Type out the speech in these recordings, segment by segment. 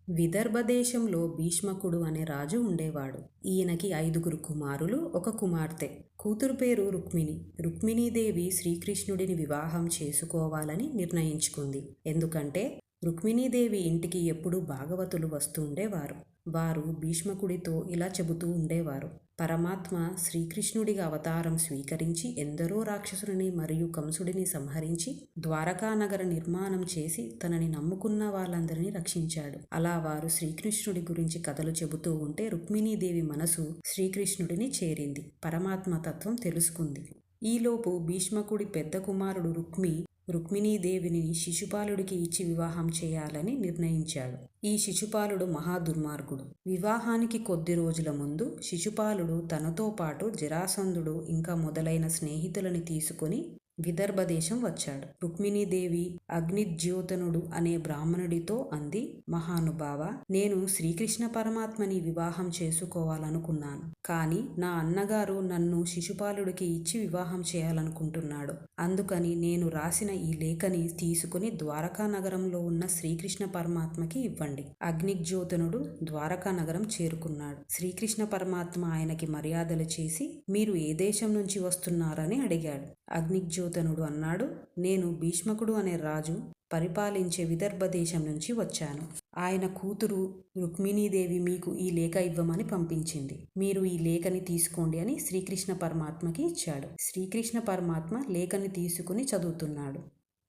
విదర్భ దేశంలో భీష్మకుడు అనే రాజు ఉండేవాడు. ఈయనకి 5 కుమారులు, 1 కుమార్తె. కూతురు పేరు రుక్మిణి. రుక్మిణీదేవి శ్రీకృష్ణుడిని వివాహం చేసుకోవాలని నిర్ణయించుకుంది. ఎందుకంటే రుక్మిణీదేవి ఇంటికి ఎప్పుడూ భాగవతులు వస్తూ ఉండేవారు. వారు భీష్మకుడితో ఇలా చెబుతూ ఉండేవారు: పరమాత్మ శ్రీకృష్ణుడిగా అవతారం స్వీకరించి ఎందరో రాక్షసుని మరియు కంసుడిని సంహరించి ద్వారకానగర నిర్మాణం చేసి తనని నమ్ముకున్న వాళ్ళందరినీ రక్షించాడు. అలా వారు శ్రీకృష్ణుడి గురించి కథలు చెబుతూ ఉంటే రుక్మిణీదేవి మనసు శ్రీకృష్ణుడిని చేరింది. పరమాత్మ తత్వం తెలుసుకుంది. ఈలోపు భీష్మకుడి పెద్ద కుమారుడు రుక్మిణీదేవిని శిశుపాలుడికి ఇచ్చి వివాహం చేయాలని నిర్ణయించాడు. ఈ శిశుపాలుడు మహాదుర్మార్గుడు. వివాహానికి కొద్ది రోజుల ముందు శిశుపాలుడు తనతో పాటు జరాసంధుడు ఇంకా మొదలైన స్నేహితులని తీసుకుని విదర్భ దేశం వచ్చాడు. రుక్మిణీదేవి అగ్నిజ్యోతనుడు అనే బ్రాహ్మణుడితో అంది: మహానుభావ, నేను శ్రీకృష్ణ పరమాత్మని వివాహం చేసుకోవాలనుకున్నాను. కానీ నా అన్నగారు నన్ను శిశుపాలుడికి ఇచ్చి వివాహం చేయాలనుకుంటున్నాడు. అందుకని నేను రాసిన ఈ లేఖని తీసుకుని ద్వారకా నగరంలో ఉన్న శ్రీకృష్ణ పరమాత్మకి ఇవ్వండి. అగ్నిజ్యోతనుడు ద్వారకా నగరం చేరుకున్నాడు. శ్రీకృష్ణ పరమాత్మ ఆయనకి మర్యాదలు చేసి మీరు ఏ దేశం నుంచి వస్తున్నారని అడిగాడు. అగ్నిజ్యోతనుడు అన్నాడు: నేను భీష్మకుడు అనే రాజు పరిపాలించే విదర్భ దేశం నుంచి వచ్చాను. ఆయన కూతురు రుక్మిణీదేవి మీకు ఈ లేఖ ఇవ్వమని పంపించింది. మీరు ఈ లేఖని తీసుకోండి అని శ్రీకృష్ణ పరమాత్మకి ఇచ్చాడు. శ్రీకృష్ణ పరమాత్మ లేఖని తీసుకుని చదువుతున్నాడు.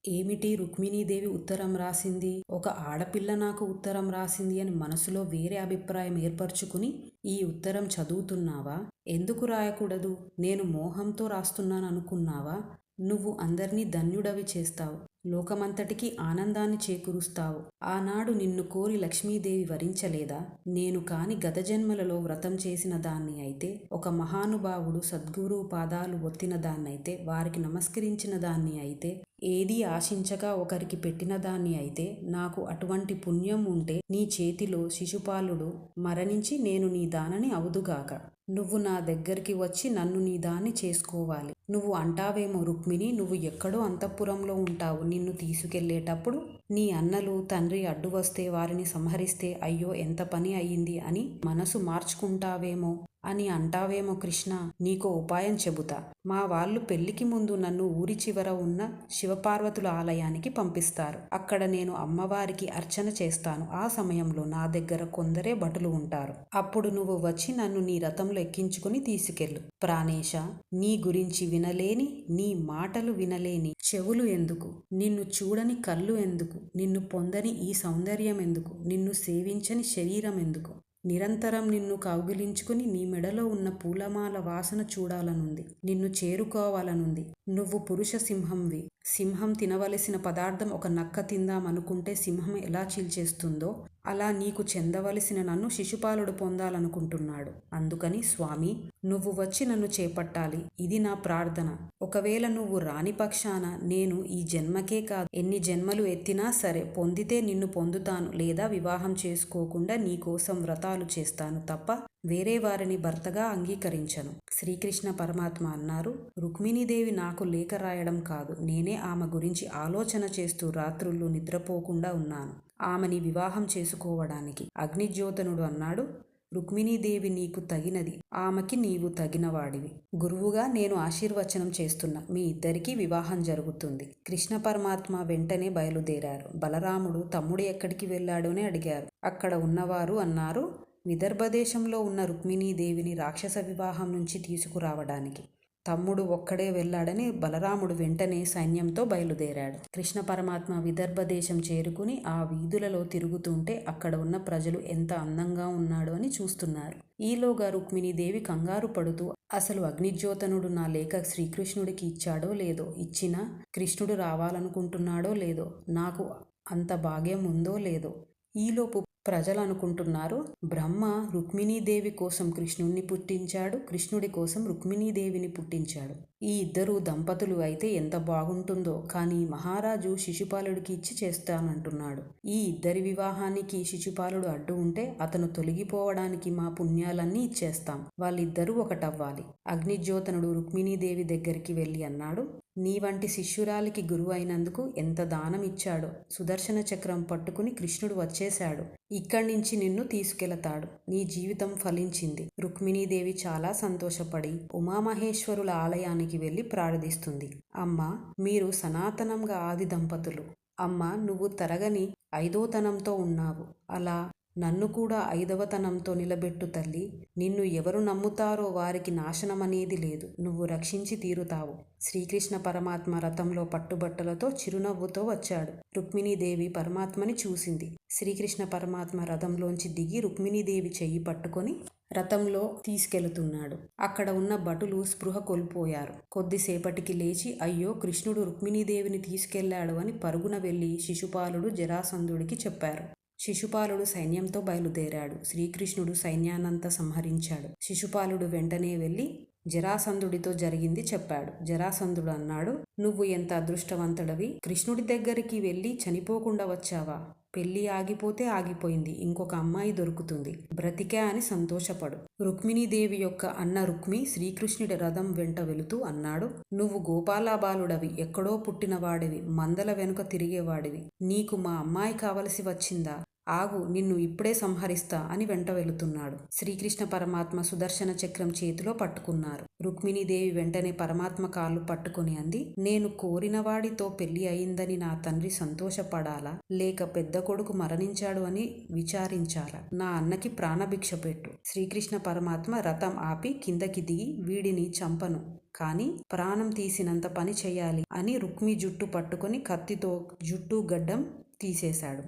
ఏమిటి రుక్మిణీదేవి ఉత్తరం రాసింది? ఒక ఆడపిల్ల నాకు ఉత్తరం రాసింది అని మనసులో వేరే అభిప్రాయం ఏర్పరచుకుని ఈ ఉత్తరం చదువుతున్నావా? ఎందుకు రాయకూడదు? నేను మోహంతో రాస్తున్నాను అనుకున్నావా? నువ్వు అందరినీ ధన్యుడవి చేస్తావు, లోకమంతటికి ఆనందాన్ని చేకూరుస్తావు. ఆనాడు నిన్ను కోరి లక్ష్మీదేవి వరించలేదా? నేను కాని గత జన్మలలో వ్రతం చేసిన దాన్ని అయితే, ఒక మహానుభావుడు సద్గురు పాదాలు ఒత్తిన దాన్నైతే, వారికి నమస్కరించిన దాన్ని అయితే, ఏదీ ఆశించక ఒకరికి పెట్టిన దాన్ని అయితే, నాకు అటువంటి పుణ్యం ఉంటే నీ చేతిలో శిశుపాలుడు మరణించి నేను నీ దానని అవుదుగాక. నువ్వు నా దగ్గరికి వచ్చి నన్ను నీ దాన్ని చేసుకోవాలి. నువ్వు అంటావేమో రుక్మిణి, నువ్వు ఎక్కడో అంతఃపురంలో ఉంటావు. నిన్ను తీసుకెళ్లేటప్పుడు నీ అన్నలు తండ్రి అడ్డు వస్తే వారిని సంహరిస్తే అయ్యో ఎంత పని అయ్యింది అని మనసు మార్చుకుంటావేమో అని అంటావేమో కృష్ణ. నీకో ఉపాయం చెబుతా. మా వాళ్ళు పెళ్లికి ముందు నన్ను ఊరి చివర ఉన్న శివపార్వతుల ఆలయానికి పంపిస్తారు. అక్కడ నేను అమ్మవారికి అర్చన చేస్తాను. ఆ సమయంలో నా దగ్గర కొందరే భటులు ఉంటారు. అప్పుడు నువ్వు వచ్చి నన్ను నీ రథంలో ఎక్కించుకుని తీసుకెళ్ళు. ప్రాణేశ, నీ గురించి వినలేని, నీ మాటలు వినలేని చెవులు ఎందుకు? నిన్ను చూడని కళ్ళు ఎందుకు? నిన్ను పొందని ఈ సౌందర్యం ఎందుకు? నిన్ను సేవించని శరీరం ఎందుకు? నిరంతరం నిన్ను కౌగిలించుకుని నీ మెడలో ఉన్న పూలమాల వాసన చూడాలనుంది. నిన్ను చేరుకోవాలనుంది. నువ్వు పురుష సింహంవి. సింహం తినవలసిన పదార్థం ఒక నక్క తిందామనుకుంటే సింహం ఎలా చీల్చేస్తుందో అలా నీకు చెందవలసిన నన్ను శిశుపాలుడు పొందాలనుకుంటున్నాడు. అందుకని స్వామి, నువ్వు వచ్చి నన్ను చేపట్టాలి. ఇది నా ప్రార్థన. ఒకవేళ నువ్వు రాని పక్షాన నేను ఈ జన్మకే కాదు, ఎన్ని జన్మలు ఎత్తినా సరే పొందితే నిన్ను పొందుతాను, లేదా వివాహం చేసుకోకుండా నీకోసం వ్రతాలు చేస్తాను తప్ప వేరే వారిని భర్తగా అంగీకరించను. శ్రీకృష్ణ పరమాత్మ అన్నారు: రుక్మిణీదేవి నాకు లేఖ రాయడం కాదు, నేనే ఆమె గురించి ఆలోచన చేస్తూ రాత్రుళ్ళు నిద్రపోకుండా ఉన్నాను ఆమెని వివాహం చేసుకోవడానికి. అగ్నిజ్యోతనుడు అన్నాడు: రుక్మిణీదేవి నీకు తగినది, ఆమెకి నీవు తగినవాడివి. గురువుగా నేను ఆశీర్వచనం చేస్తున్నా. మీ ఇద్దరికీ వివాహం జరుగుతుంది. కృష్ణ పరమాత్మ వెంటనే బయలుదేరారు. బలరాముడు తమ్ముడు ఎక్కడికి వెళ్ళాడు అని అడిగారు. అక్కడ ఉన్నవారు అన్నారు: విదర్భ దేశంలో ఉన్న రుక్మిణీదేవిని రాక్షస వివాహం నుంచి తీసుకురావడానికి. తమ్ముడు ఒక్కడే వెళ్ళాడని బలరాముడు వెంటనే సైన్యంతో బయలుదేరాడు. కృష్ణ పరమాత్మ విదర్భ దేశం చేరుకుని ఆ వీధులలో తిరుగుతుంటే అక్కడ ఉన్న ప్రజలు ఎంత అందంగా ఉన్నాడో అని చూస్తున్నారు. ఈలోగా రుక్మిణీదేవి కంగారు పడుతూ, అసలు అగ్నిజ్యోతనుడు నా లేఖ శ్రీకృష్ణుడికి ఇచ్చాడో లేదో, ఇచ్చినా కృష్ణుడు రావాలనుకుంటున్నాడో లేదో, నాకు అంత భాగ్యం ఉందో లేదో. ఈలోపు ప్రజలు అనుకుంటున్నారు, బ్రహ్మ రుక్మిణీదేవి కోసం కృష్ణుణ్ణి పుట్టించాడు, కృష్ణుడి కోసం రుక్మిణీదేవిని పుట్టించాడు. ఈ ఇద్దరు దంపతులు అయితే ఎంత బాగుంటుందో, కానీ మహారాజు శిశుపాలుడికి ఇచ్చి చేస్తానంటున్నాడు. ఈ ఇద్దరి వివాహానికి శిశుపాలుడు అడ్డు ఉంటే అతను తొలగిపోవడానికి మా పుణ్యాలన్నీ ఇచ్చేస్తాం. వాళ్ళిద్దరూ ఒకటవ్వాలి. అగ్నిజ్యోతనుడు రుక్మిణీదేవి దగ్గరికి వెళ్ళి అన్నాడు, నీ వంటి శిష్యురాలికి గురువు అయినందుకు ఎంత దానం ఇచ్చాడో. సుదర్శన చక్రం పట్టుకుని కృష్ణుడు వచ్చేశాడు. ఇక్కడి నుంచి నిన్ను తీసుకెళతాడు. నీ జీవితం ఫలించింది. రుక్మిణీదేవి చాలా సంతోషపడి ఉమామహేశ్వరుల ఆలయానికి వెళ్ళి ప్రార్థిస్తుంది. అమ్మ, మీరు సనాతనంగా ఆది దంపతులు. అమ్మ, నువ్వు తరగని ఐదోతనంతో ఉన్నావు. అలా నన్ను కూడా ఐదవతనంతో నిలబెట్టు తల్లి. నిన్ను ఎవరు నమ్ముతారో వారికి నాశనమనేది లేదు. నువ్వు రక్షించి తీరుతావు. శ్రీకృష్ణ పరమాత్మ రథంలో పట్టుబట్టలతో చిరునవ్వుతో వచ్చాడు. రుక్మిణీదేవి పరమాత్మని చూసింది. శ్రీకృష్ణ పరమాత్మ రథంలోంచి దిగి రుక్మిణీదేవి చెయ్యి పట్టుకొని రథంలో తీసుకెళుతున్నాడు. అక్కడ ఉన్న భటులు స్పృహ కోల్పోయారు. కొద్దిసేపటికి లేచి, అయ్యో, కృష్ణుడు రుక్మిణీదేవిని తీసుకెళ్లాడు అని పరుగున వెళ్లి శిశుపాలుడు జరాసంధుడికి చెప్పారు. శిశుపాలుడు సైన్యంతో బయలుదేరాడు. శ్రీకృష్ణుడు సైన్యాన్నంతా సంహరించాడు. శిశుపాలుడు వెంటనే వెళ్ళి జరాసంధుడితో జరిగింది చెప్పాడు. జరాసంధుడు అన్నాడు, నువ్వు ఎంత అదృష్టవంతుడవి. కృష్ణుడి దగ్గరికి వెళ్ళి చనిపోకుండా వచ్చావా? పెళ్లి ఆగిపోతే ఆగిపోయింది, ఇంకొక అమ్మాయి దొరుకుతుంది, బ్రతికా అని సంతోషపడు. రుక్మిణీదేవి యొక్క అన్న రుక్మి శ్రీకృష్ణుడి రథం వెంట వెళుతూ అన్నాడు, నువ్వు గోపాలబాలుడవి, ఎక్కడో పుట్టినవాడివి, మందల వెనుక తిరిగేవాడివి. నీకు మా అమ్మాయి కావలసి వచ్చిందా? ఆగు, నిన్ను ఇప్పుడే సంహరిస్తా అని వెంట వెళుతున్నాడు. శ్రీకృష్ణ పరమాత్మ సుదర్శన చక్రం చేతిలో పట్టుకున్నారు. రుక్మిణీదేవి వెంటనే పరమాత్మ కాళ్ళు పట్టుకుని అంది, నేను కోరినవాడితో పెళ్లి అయిందని నా తండ్రి సంతోషపడాలా, లేక పెద్ద కొడుకు మరణించాడు అని విచారించాలా? నా అన్నకి ప్రాణభిక్ష పెట్టు. శ్రీకృష్ణ పరమాత్మ రథం ఆపి కిందకి దిగి, వీడిని చంపను, కానీ ప్రాణం తీసినంత పని చెయ్యాలి అని రుక్మి జుట్టు పట్టుకొని కత్తితో జుట్టు గడ్డం తీసేశాడు.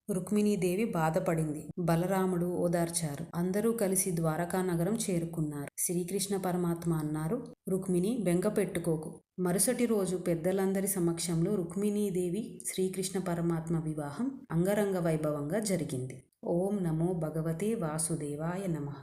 రుక్మిణీదేవి బాధపడింది. బలరాముడు ఓదార్చారు. అందరూ కలిసి ద్వారకా నగరం చేరుకున్నారు. శ్రీకృష్ణ పరమాత్మ అన్నారు, రుక్మిణి, బెంగ పెట్టుకోకు. మరుసటి రోజు పెద్దలందరి సమక్షంలో రుక్మిణీదేవి శ్రీకృష్ణ పరమాత్మ వివాహం అంగరంగ వైభవంగా జరిగింది. ఓం నమో భగవతే వాసుదేవాయ నమః.